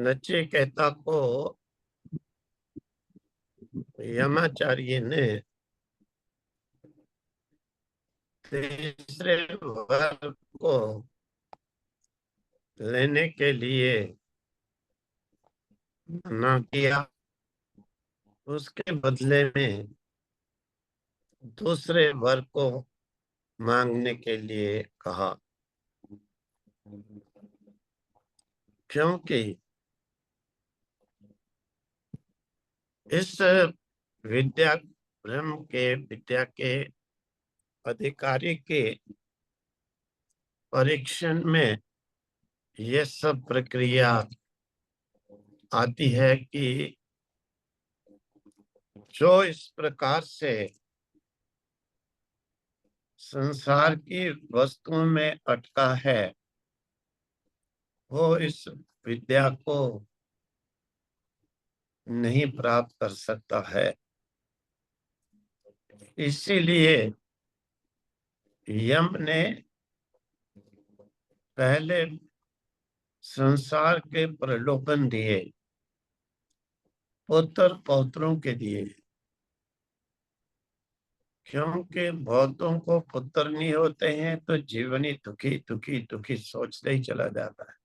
नचिकेता को यमाचार्य ने तीसरे वर्ग को लेने के लिए मना किया। उसके बदले में दूसरे वर्ग को मांगने के लिए कहा, क्योंकि इस विद्या ब्रह्म के विद्या के अधिकारी के परीक्षण में ये सब प्रक्रिया आती है कि जो इस प्रकार से संसार की वस्तुओं में अटका है वो इस विद्या को नहीं प्राप्त कर सकता है। इसीलिए यम ने पहले संसार के प्रलोभन दिए, पुत्र पौत्रों के दिए, क्योंकि बहुतों को पुत्र नहीं होते हैं तो जीवन ही दुखी दुखी दुखी सोचते ही चला जाता है।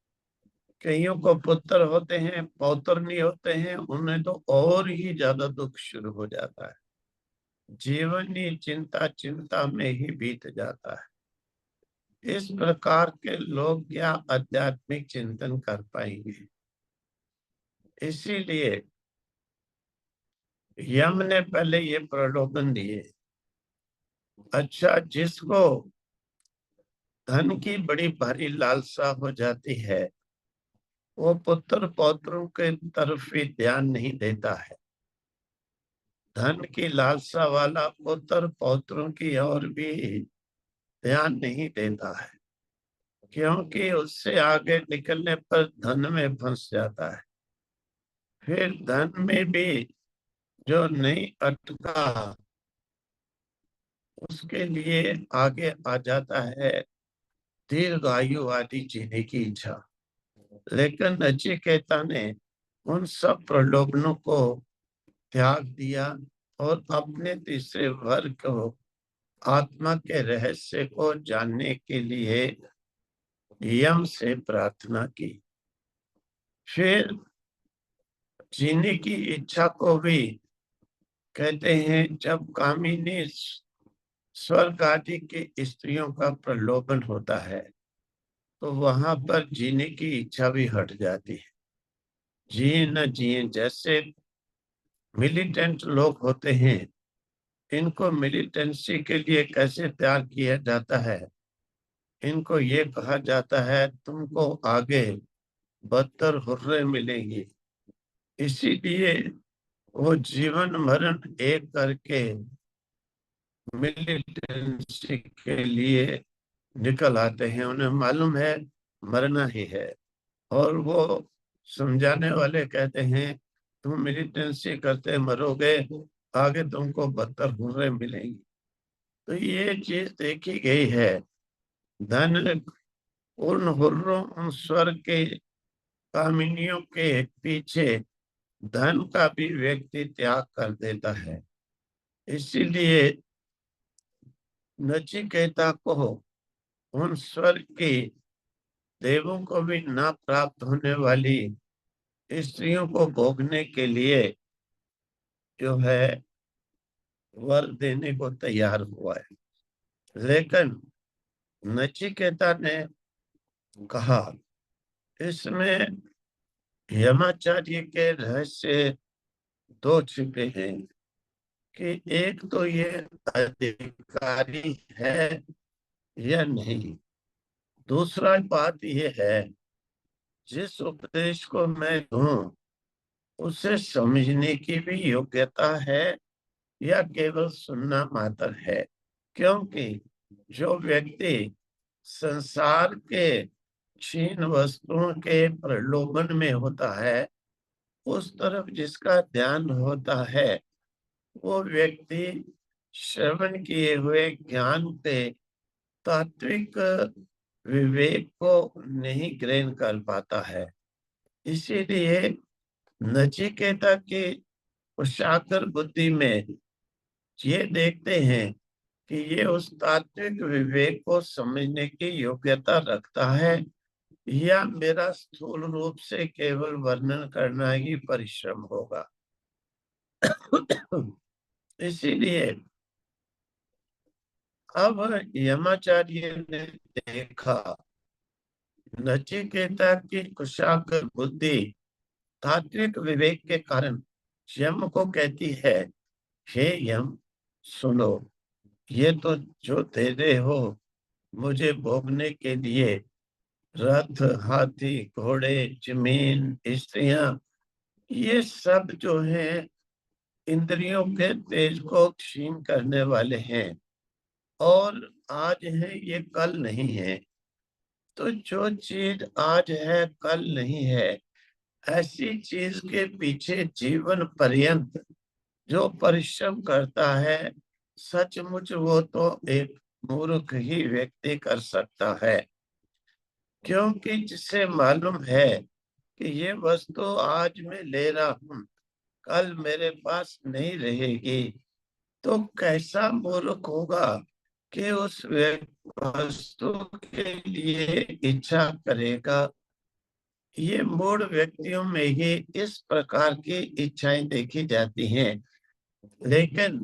कईयों को पुत्र होते हैं, पौत्र नहीं होते हैं, उन्हें तो और ही ज्यादा दुख शुरू हो जाता है। जीवन ही चिंता चिंता में ही बीत जाता है। इस प्रकार के लोग क्या आध्यात्मिक चिंतन कर पाएंगे। इसीलिए यम ने पहले ये प्रलोभन दिए। अच्छा, जिसको धन की बड़ी भारी लालसा हो जाती है वो पुत्र पौत्रों के तरफ भी ध्यान नहीं देता है। धन की लालसा वाला पुत्र पौत्रों की ओर भी ध्यान नहीं देता है, क्योंकि उससे आगे निकलने पर धन में फंस जाता है। फिर धन में भी जो नहीं अटका उसके लिए आगे आ जाता है दीर्घायु आदि जीने की इच्छा। लेकिन नचिकेता ने उन सब प्रलोभनों को त्याग दिया और अपने तीसरे वर्ग को आत्मा के रहस्य को जानने के लिए यम से प्रार्थना की। फिर जीने की इच्छा को भी कहते हैं जब कामिनी स्वर्ग आदि की स्त्रियों का प्रलोभन होता है तो वहां पर जीने की इच्छा भी हट जाती है। जिए न जिए, जैसे मिलिटेंट लोग होते हैं, इनको मिलिटेंसी के लिए कैसे तैयार किया जाता है। इनको ये कहा जाता है तुमको आगे बदतर हुर्रे मिलेंगी। इसीलिए वो जीवन मरण एक करके मिलिटेंसी के लिए निकल आते हैं। उन्हें मालूम है मरना ही है, और वो समझाने वाले कहते हैं तुम मिलिटेंसी करते मरोगे, आगे तुमको बदतर हुर्रे मिलेंगी। तो ये चीज देखी गई है। धन उन हुर्रों उन स्वर्ग के कामिनियों के पीछे धन का भी व्यक्ति त्याग कर देता है। इसीलिए नचिकेता को उन स्वर्ग की देवों को भी ना प्राप्त होने वाली स्त्रियों को भोगने के लिए जो है वर देने को तैयार हुआ है। लेकिन नचिकेता ने कहा इसमें यमाचार्य के रहस्य दो छिपे हैं कि एक तो ये अधिकारी है या नहीं। दूसरा बात ये है जिस उपदेश को मैं दूं उसे समझने की भी योग्यता है या केवल सुनना मात्र है। क्योंकि जो व्यक्ति संसार के क्षीण वस्तुओं के प्रलोभन में होता है उस तरफ जिसका ध्यान होता है वो व्यक्ति श्रवण किए हुए ज्ञान के तात्विक विवेक को नहीं ग्रहण कर पाता है। इसीलिए नचिकेता की उशाकर बुद्धि में ये देखते हैं कि ये उस तात्विक विवेक को समझने की योग्यता रखता है या मेरा स्थूल रूप से केवल वर्णन करना ही परिश्रम होगा। इसीलिए अब यमाचार्य ने देखा नचिकेता की कुशाग्र बुद्धि तात्विक विवेक के कारण यम को कहती है, हे यम सुनो, ये तो जो दे रहे हो मुझे भोगने के लिए, रथ, हाथी, घोड़े, जमीन, स्त्रियां, ये सब जो है इंद्रियों के तेज को क्षीण करने वाले हैं और आज है ये कल नहीं है। तो जो चीज आज है कल नहीं है, ऐसी चीज के पीछे जीवन पर्यंत जो परिश्रम करता है, सचमुच वो तो एक मूर्ख ही व्यक्ति कर सकता है। क्योंकि जिसे मालूम है कि ये वस्तु आज मैं ले रहा हूँ, कल मेरे पास नहीं रहेगी, तो कैसा मूर्ख होगा कि उस वस्तु के लिए इच्छा करेगा। ये मूढ़ व्यक्तियों में ही इस प्रकार की इच्छाएं देखी जाती हैं। लेकिन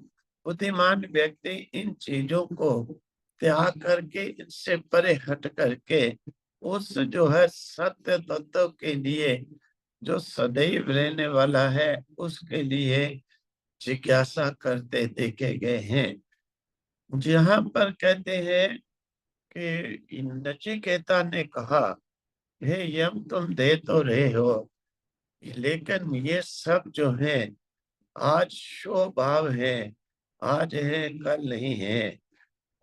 बुद्धिमान व्यक्ति इन चीजों को त्याग करके, इनसे परे हट करके उस जो है सत्य तत्व के लिए, जो सदैव रहने वाला है, उसके लिए जिज्ञासा करते देखे गए हैं। जहाँ पर कहते हैं कि नचिकेता ने कहा, हे यम तुम दे तो रहे हो, लेकिन ये सब जो है आज स्वभाव है, आज है कल नहीं है।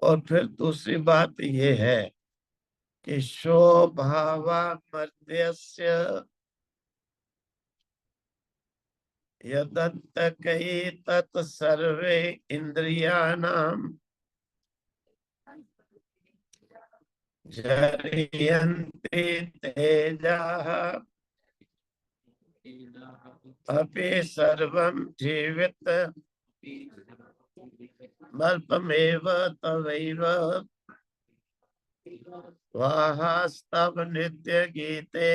और फिर दूसरी बात ये है कि स्वभावा मर्त्यस्य यदन्तकै तत् सर्वे इंद्रियाणाम जर्यन्ते तेजाः अपि सर्वं जीवित मल्पमेव तवैव वाहास्तव नित्य गीते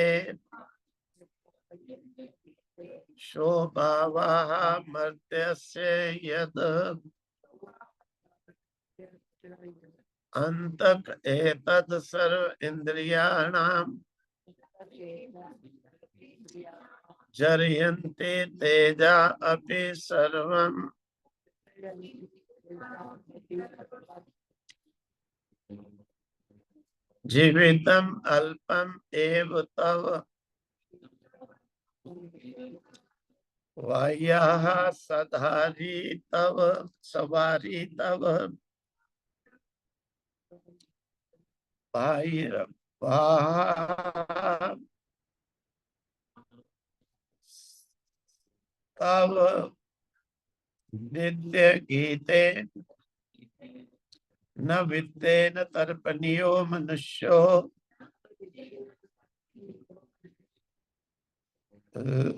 शोभावाः मर्त्यस्य यद अंतक एतत् सर्व इंद्रियाणाम जर्यन्ते तेजा अपि सर्वं जीवितम अल्पम एव तव वाह्याः सधारी तव सवारी तव बाह्य तव नित्य गीते न वित्तेन तर्पणीयो मनुष्यो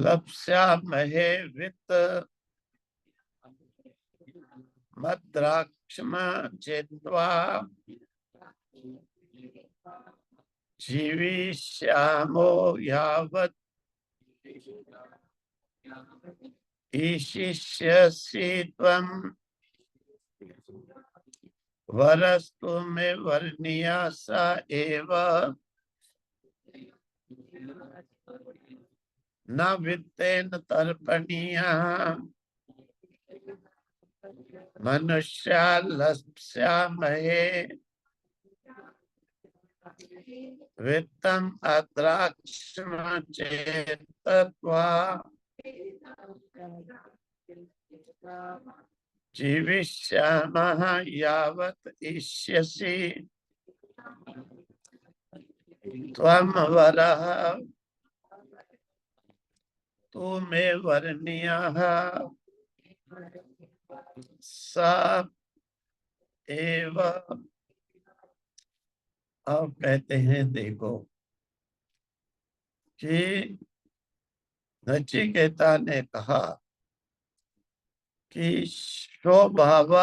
लप्स्यामहे वित्त मद्राक्षमा चेत्वा जीविष्यामो यावत् ईशिष्यसि त्वं वरस्तु मे वर्णीया स एव न वित्तेन तर्पणीया मनुष्या लप्स्यामहे वित्तम अद्राक्षमा चेत्वा जीविष्यामः यावत् इष्यसि त्वं वरः तू मे वर्णीयः स एव। अब कहते हैं देखो कि नचिकेता ने कहा कि स्वभाव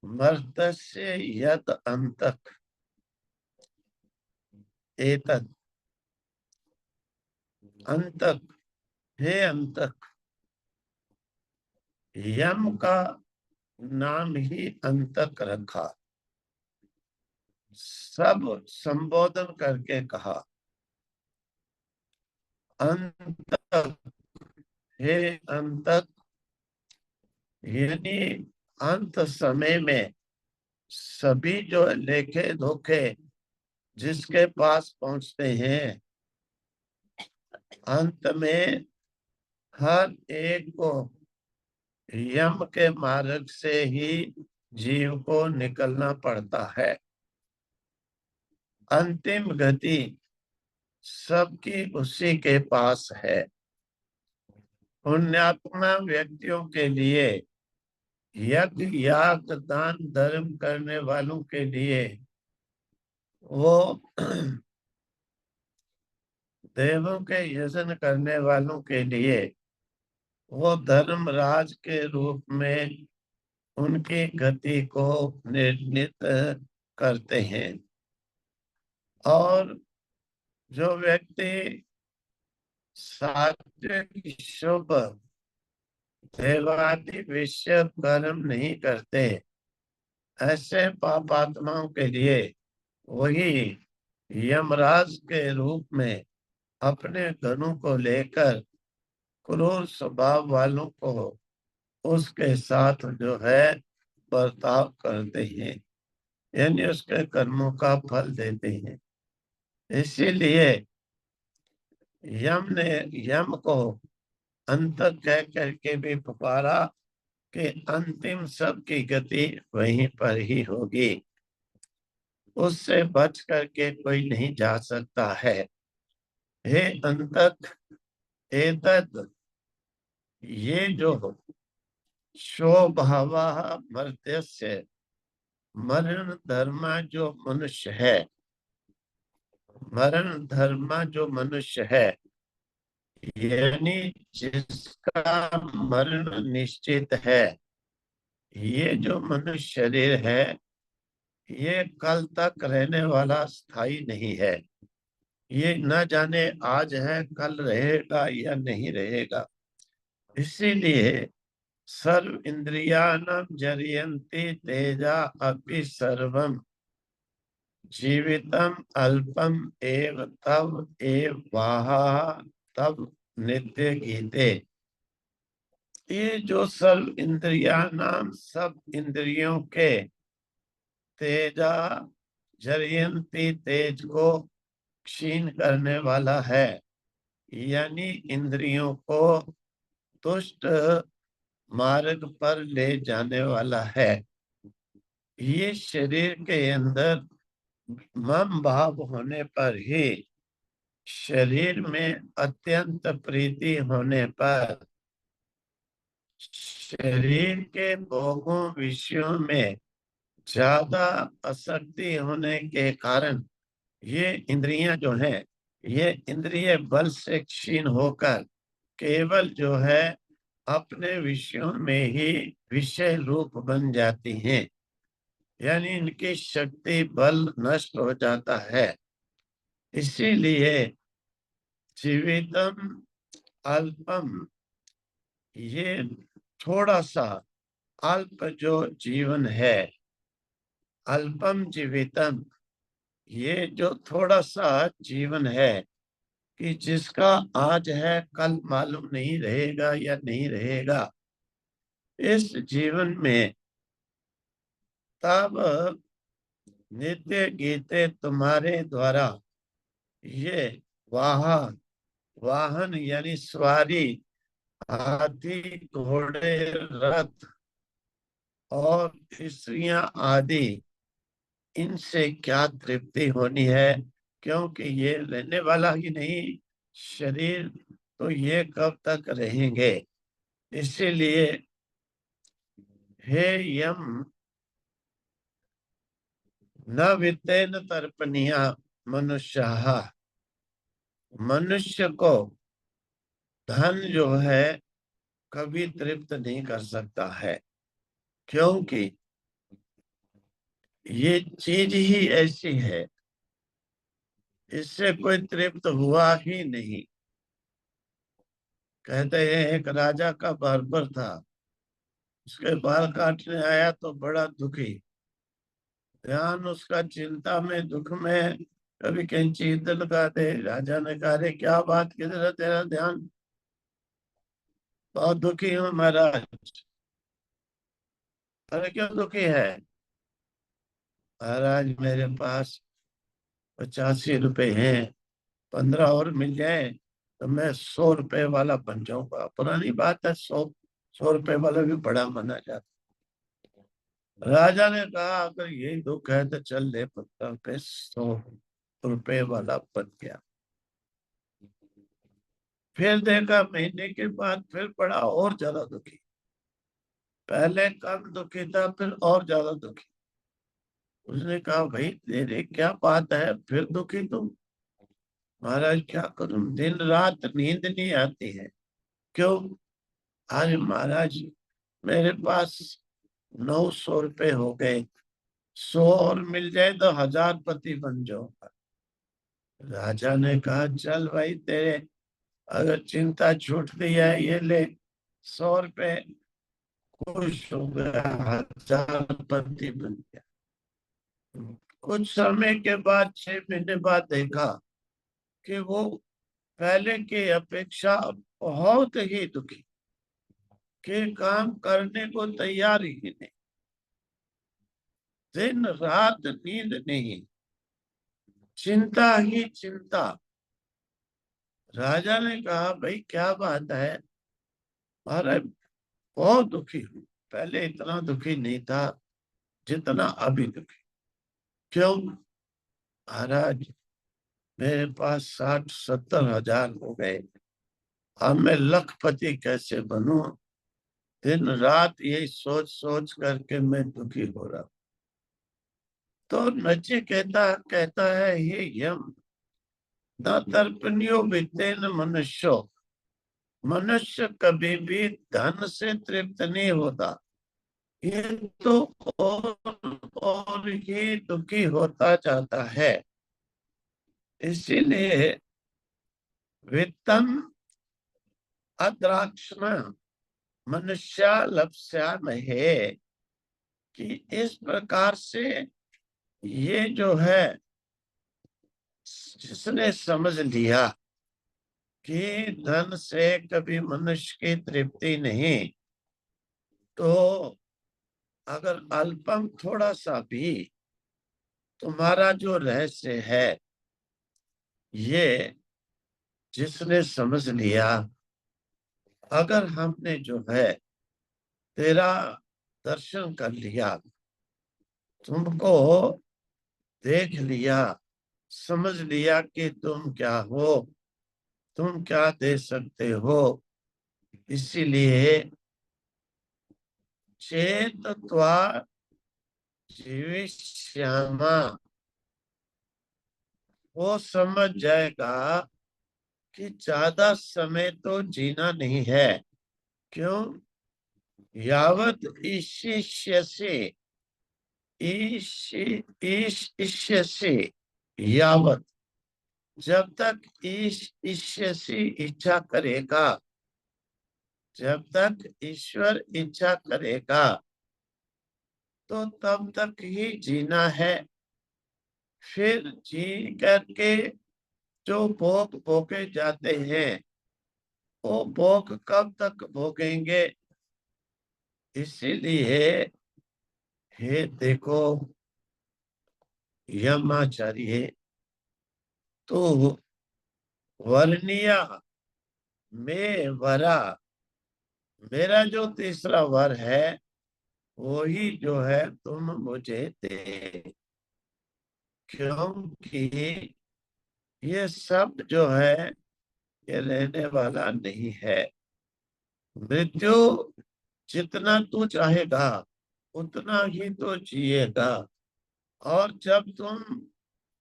मर्तस्य यद अंतक एतद अंतक, हे अंतक, यम का नाम ही अंतक रखा, सब संबोधन करके कहा अंतक, हे अंतक, यानी अंत समय में सभी जो लेखे धोखे जिसके पास पहुंचते हैं, अंत में हर एक को यम के मार्ग से ही जीव को निकलना पड़ता है। अंतिम गति सबकी उसी के पास है। पुण्यात्मा व्यक्तियों के लिए, यज्ञ याग दान धर्म करने वालों के लिए, वो देवों के यजन करने वालों के लिए वो धर्मराज के रूप में उनकी गति को निर्णित करते हैं। और जो व्यक्ति सात्विक शुभ देवादि विषय कर्म नहीं करते, ऐसे पापात्माओं के लिए वही यमराज के रूप में अपने गणों को लेकर क्रूर स्वभाव वालों को उसके साथ जो है बर्ताव करते हैं, यानी उसके कर्मों का फल देते हैं। इसीलिए यम को अंत कह करके भी पुकारा कि अंतिम सबकी गति वहीं पर ही होगी, उससे बच करके कोई नहीं जा सकता है। हे अंतक एतद, ये जो स्वभाव मर्त्यस्य, मरण धर्मा जो मनुष्य है, मरण धर्मा जो मनुष्य है, यानी जिसका मरण निश्चित है, ये जो मनुष्य शरीर है ये कल तक रहने वाला स्थायी नहीं है। ये न जाने आज है कल रहेगा या नहीं रहेगा। इसीलिए सर्व इंद्रियाणां जरियन्ति तेजा अपि सर्वम जीवितम अल्पम एव तव एव वाहा तब नित्य गीते। ये जो सर्व इंद्रियाणां, सब इंद्रियों के तेजा जरियन्ति, तेज को क्षीण करने वाला है, यानी इंद्रियों को दुष्ट मार्ग पर ले जाने वाला है। ये शरीर के अंदर मम भाव होने पर ही, शरीर में अत्यंत प्रीति होने पर, शरीर के भोगों विषयों में ज्यादा आसक्ति होने के कारण ये इंद्रियां जो हैं, ये इंद्रिय बल से क्षीण होकर केवल जो है अपने विषयों में ही विषय रूप बन जाती हैं, यानी इनकी शक्ति बल नष्ट हो जाता है। इसीलिए जीवितम अल्पम, ये थोड़ा सा अल्प जो जीवन है, अल्पम जीवितम, ये जो थोड़ा सा जीवन है कि जिसका आज है कल मालूम नहीं रहेगा या नहीं रहेगा, इस जीवन में तब नित्य गीते तुम्हारे द्वारा ये वाहन, वाहन यानी सवारी, हाथी घोड़े रथ और स्त्रियां आदि, इनसे क्या तृप्ति होनी है, क्योंकि ये रहने वाला ही नहीं शरीर, तो ये कब तक रहेंगे। इसीलिए हे यम, न वित्तेन तर्पणीया मनुष्य, मनुष्य को धन जो है कभी तृप्त नहीं कर सकता है, क्योंकि ये चीज ही ऐसी है, इससे कोई तृप्त हुआ ही नहीं। कहते हैं एक राजा का बार्बर था, उसके बाल काटने आया तो बड़ा दुखी, ध्यान उसका चिंता में दुख में, कभी कैंची इधर लगा दे। राजा ने कहा, अरे क्या बात, किधर है तेरा ध्यान? बहुत दुखी हूँ महाराज। अरे क्यों दुखी है? महाराज मेरे पास 85 रुपए हैं, 15 और मिल जाए तो मैं 100 रुपए वाला बन जाऊंगा। पुरानी बात है, 100 रुपए वाला भी बड़ा माना जाता। राजा ने कहा, अगर यही दुख है तो चल ले 15 रुपए, 100 रुपए वाला बन गया। फिर देखा, महीने के बाद फिर पड़ा और ज्यादा दुखी। पहले कम दुखी था, फिर और ज्यादा दुखी। उसने कहा, भाई तेरे क्या बात है, फिर दुखी तुम? महाराज क्या करूं, दिन रात नींद नहीं आती है। क्यों? अरे महाराज, मेरे पास 900 रुपए हो गए, 100 और मिल जाए तो 1000पति बन जाऊंगा। राजा ने कहा, चल भाई, तेरे अगर चिंता छूटती है, ये ले 100 रुपए। खुश हो गया, 1000पति बन गया। कुछ समय के बाद, 6 महीने बाद देखा कि वो पहले की अपेक्षा बहुत ही दुखी, के काम करने को तैयार ही नहीं, दिन रात नींद नहीं, चिंता ही चिंता। राजा ने कहा, भाई क्या बात है? अरे बहुत दुखी हूँ, पहले इतना दुखी नहीं था जितना अभी दुखी। क्यों? महाराज मेरे पास 60-70 हजार हो गए, अब मैं लखपति कैसे बनूं? दिन रात यही सोच सोच करके मैं दुखी हो रहा। तो नचिकेता कहता है, हे यम, न तर्पणियो वित्तेन मनुष्यो, मनुष्य कभी भी धन से तृप्त नहीं होता, ये तो और ही दुखी होता जाता है। इसीलिए वित्तम अद्राक्षण मनुष्या लप्स्या महे, कि इस प्रकार से ये जो है, जिसने समझ लिया कि धन से कभी मनुष्य की तृप्ति नहीं, तो अगर अल्पम थोड़ा सा भी तुम्हारा जो रहस्य है, ये जिसने समझ लिया, अगर हमने जो है तेरा दर्शन कर लिया, तुमको देख लिया, समझ लिया कि तुम क्या हो, तुम क्या दे सकते हो, इसीलिए चेत त्वा जीविष्यामा, वो समझ जाएगा कि ज्यादा समय तो जीना नहीं है। क्यों? यावत ईशिष्य से, ईश से, यावत, जब तक ईश्य से इच्छा करेगा, जब तक ईश्वर इच्छा करेगा, तो तब तक ही जीना है। फिर जी करके जो भोग भोगे जाते हैं, वो भोग कब तक भोगेंगे? इसीलिए हे देखो यमाचार्य, तो वर्णिया में वरा, मेरा जो तीसरा वर है, वही जो है तुम मुझे दे। क्योंकि ये सब जो है, ये रहने वाला नहीं है। मृत्यु जितना तू चाहेगा उतना ही तो जिएगा, और जब तुम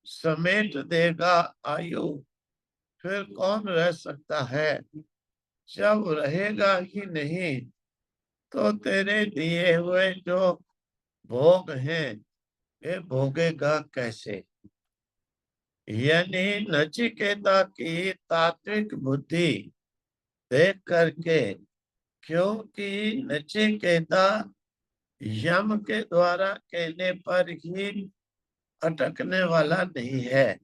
समेट देगा आयु, फिर कौन रह सकता है? जब रहेगा ही नहीं तो तेरे दिए हुए जो भोग हैं ये भोगेगा कैसे। यानी नचिकेता की तात्विक बुद्धि देख करके, क्योंकि नचिकेता यम के द्वारा कहने पर ही अटकने वाला नहीं है,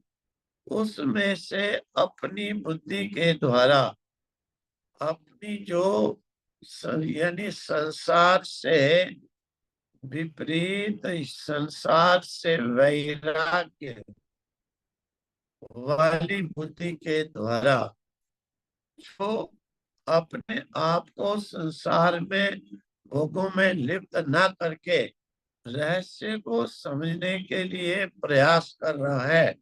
उसमें से अपनी बुद्धि के द्वारा अपनी जो यानी संसार से विपरीत, संसार से वैराग्य वाली बुद्धि के द्वारा जो अपने आप को संसार में भोगों में लिप्त ना करके रहस्य को समझने के लिए प्रयास कर रहा है,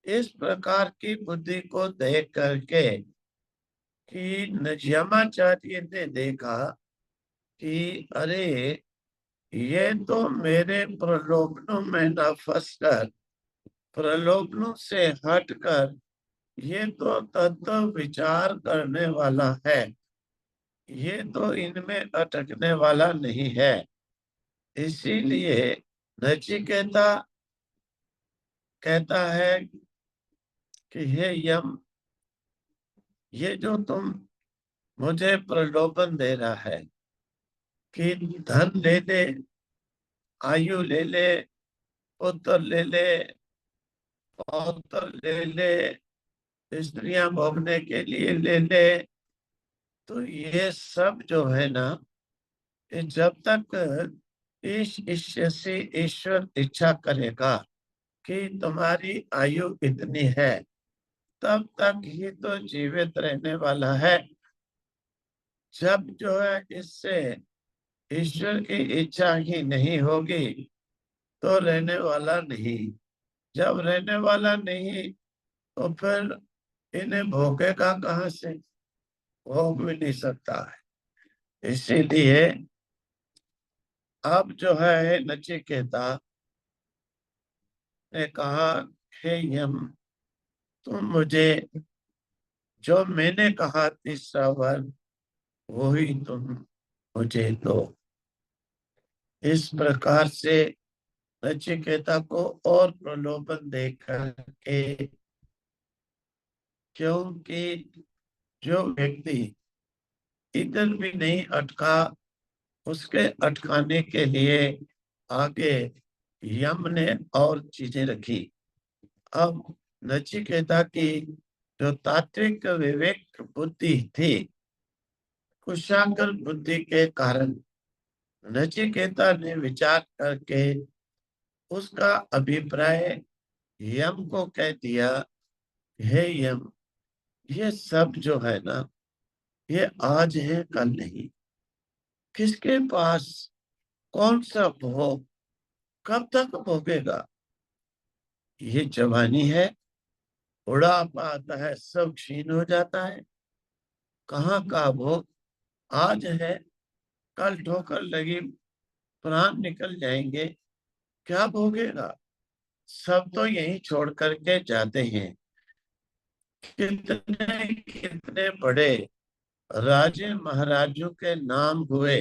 इस प्रकार की बुद्धि को देख करके कि यमाचार्य ने देखा कि अरे ये तो मेरे प्रलोभनों में न फंसकर, प्रलोभनों से हटकर ये तो तत्व विचार करने वाला है, ये तो इनमें अटकने वाला नहीं है। इसीलिए नचिकेता कहता है कि हे यम, ये जो तुम मुझे प्रलोभन दे रहा है कि धन ले ले, आयु ले ले, पुत्र ले ले, पौत्र ले ले, स्त्रियां भोगने के लिए ले ले, तो ये सब जो है ना, ये जब तक इस ईश्वर से ईश्वर इच्छा करेगा कि तुम्हारी आयु इतनी है, तब तक ही तो जीवित रहने वाला है। जब जो है इससे ईश्वर की इच्छा ही नहीं होगी तो रहने वाला नहीं। जब रहने वाला नहीं तो फिर इन्हें भोगेगा कहाँ से, भोग भी नहीं सकता है। इसीलिए अब जो है नचिकेता ने कहा, हे यम, तुम मुझे जो मैंने कहा तीसरा वर वही तुम मुझे दो। इस प्रकार से नचिकेता को और प्रलोभन देकर के, क्योंकि जो व्यक्ति इधर भी नहीं अटका, उसके अटकाने के लिए आगे यम ने और चीजें रखी। अब नचिकेता की जो तात्विक विवेक बुद्धि थी, कुशाग्र बुद्धि के कारण नचिकेता ने विचार करके उसका अभिप्राय यम को कह दिया, हे यम, ये सब जो है ना, ये आज है कल नहीं। किसके पास कौन सा भोग कब तक भोगेगा। ये जवानी है, बुढ़ापा आता है, सब क्षीण हो जाता है। कहाँ का भोग आज है, कल ठोकर लगी प्राण निकल जाएंगे, क्या भोगेगा। सब तो यही छोड़ करके जाते हैं। कितने कितने बड़े राजे महाराजों के नाम हुए,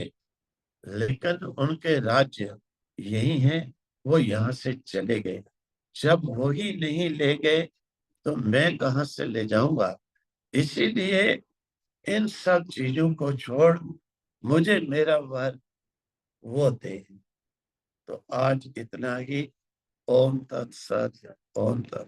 लेकिन उनके राज्य यही हैं, वो यहाँ से चले गए। जब वो ही नहीं ले गए तो मैं कहाँ से ले जाऊंगा। इसीलिए इन सब चीजों को छोड़ मुझे मेरा वर वो दे। तो आज इतना ही। ओम तत्सत, ओम तत्सत।